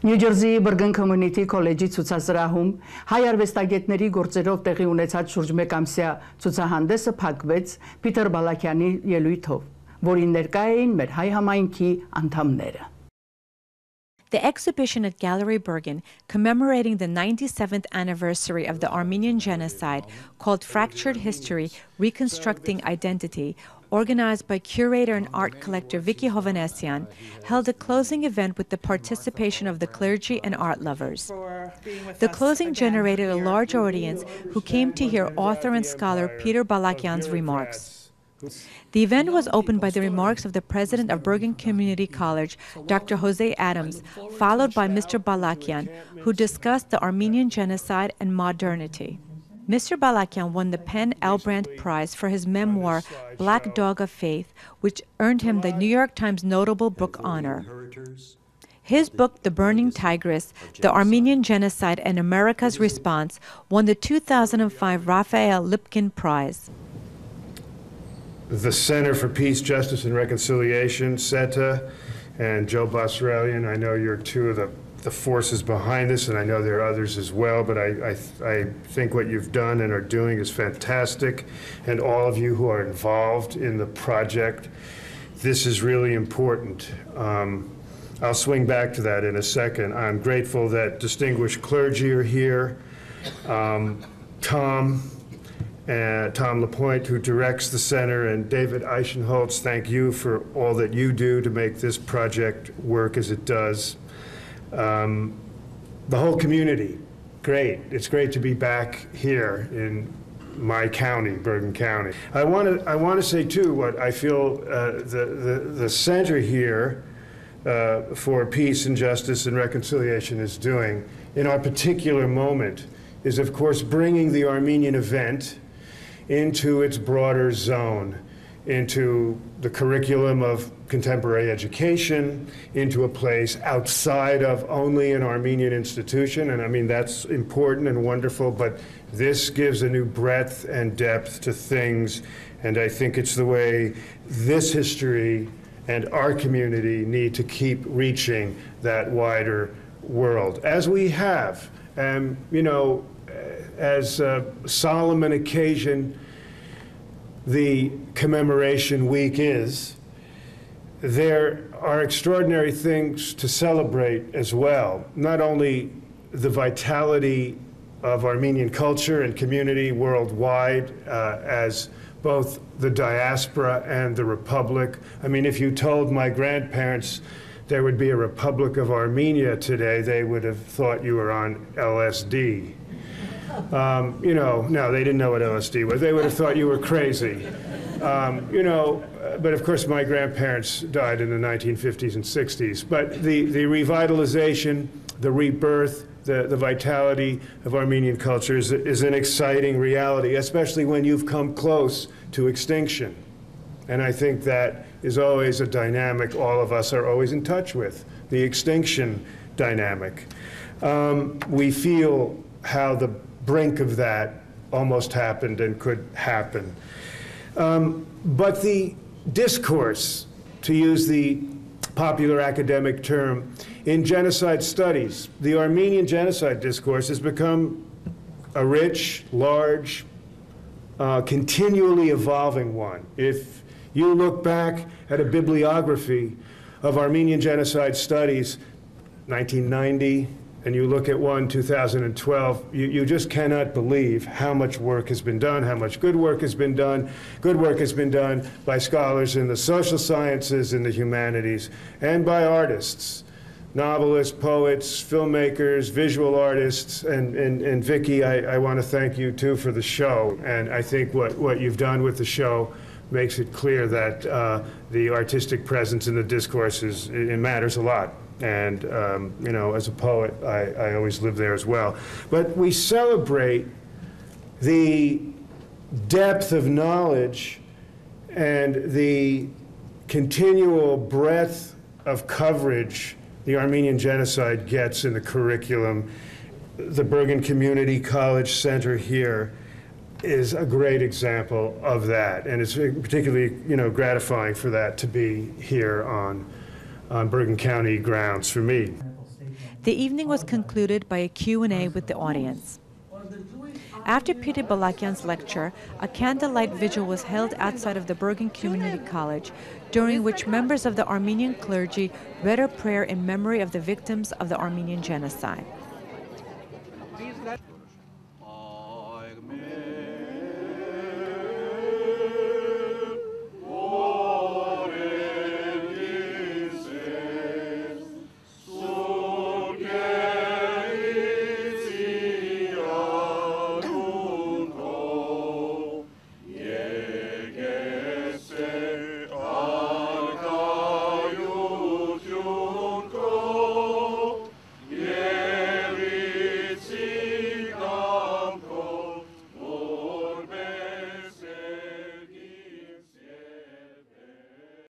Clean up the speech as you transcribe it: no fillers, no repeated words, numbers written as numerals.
New Jersey Bergen Community College-ի ցուցասրահում հայ արվեստագետների գործերով տեղի ունեցած շուրջ մեկ ամսյա ցուցահանդեսը փակվեց Peter Balakiani ելույթով, որին ներկա էին մեր հայ համայնքի անդամները. The exhibition at Gallery Bergen, commemorating the 97th anniversary of the Armenian Genocide, called Fractured History, Reconstructing Identity, organized by curator and art collector Vicky Hovanesian, held a closing event with the participation of the clergy and art lovers. The closing generated a large audience who came to hear author and scholar Peter Balakian's remarks. The event was opened by the remarks of the president of Bergen Community College, Dr. Jose Adams, followed by Mr. Balakian, who discussed the Armenian Genocide and modernity. Mr. Balakian won the Penn L. Brandt Prize for his memoir, Black Dog of Faith, which earned him the New York Times Notable Book Honor. His book, The Burning Tigress, The Armenian Genocide and America's Response, won the 2005 Raphael Lipkin Prize. The Center for Peace, Justice, and Reconciliation, CETA, and Joe Bosrelian, I know you're two of the forces behind this, and I know there are others as well, but I think what you've done and are doing is fantastic, and all of you who are involved in the project, this is really important. I'll swing back to that in a second. I'm grateful that distinguished clergy are here. Tom LaPointe, who directs the center, and David Eichenholz, thank you for all that you do to make this project work as it does. The whole community, great. It's great to be back here in my county, Bergen County. I want to say too what I feel the center here for peace and justice and reconciliation is doing in our particular moment is, of course, bringing the Armenian event into its broader zone, into the curriculum of contemporary education, into a place outside of only an Armenian institution. And I mean, that's important and wonderful, but this gives a new breadth and depth to things. And I think it's the way this history and our community need to keep reaching that wider world, as we have. You know, as a solemn an occasion the commemoration week is, there are extraordinary things to celebrate as well. Not only the vitality of Armenian culture and community worldwide as both the diaspora and the republic. I mean, if you told my grandparents there would be a Republic of Armenia today, they would have thought you were on LSD. You know, no, they didn't know what LSD was. They would have thought you were crazy. You know, but of course my grandparents died in the 1950s and 60s. But the revitalization, the rebirth, the vitality of Armenian culture is an exciting reality, especially when you've come close to extinction. And I think that is always a dynamic all of us are always in touch with, the extinction dynamic. We feel how the brink of that almost happened and could happen. But the discourse, to use the popular academic term, in genocide studies, the Armenian genocide discourse has become a rich, large, continually evolving one. If you look back at a bibliography of Armenian genocide studies, 1990, and you look at one, 2012, you just cannot believe how much work has been done, how much good work has been done. Good work has been done by scholars in the social sciences and the humanities, and by artists, novelists, poets, filmmakers, visual artists, and Vicky, I want to thank you too for the show. And I think what you've done with the show makes it clear that the artistic presence in the discourse it matters a lot. And, you know, as a poet, I always live there as well. But we celebrate the depth of knowledge and the continual breadth of coverage the Armenian Genocide gets in the curriculum. The Bergen Community College Center here is a great example of that. And it's particularly, you know, gratifying for that to be here on Bergen County grounds for me. The evening was concluded by a Q&A with the audience. After Peter Balakian's lecture, a candlelight vigil was held outside of the Bergen Community College, during which members of the Armenian clergy read a prayer in memory of the victims of the Armenian Genocide.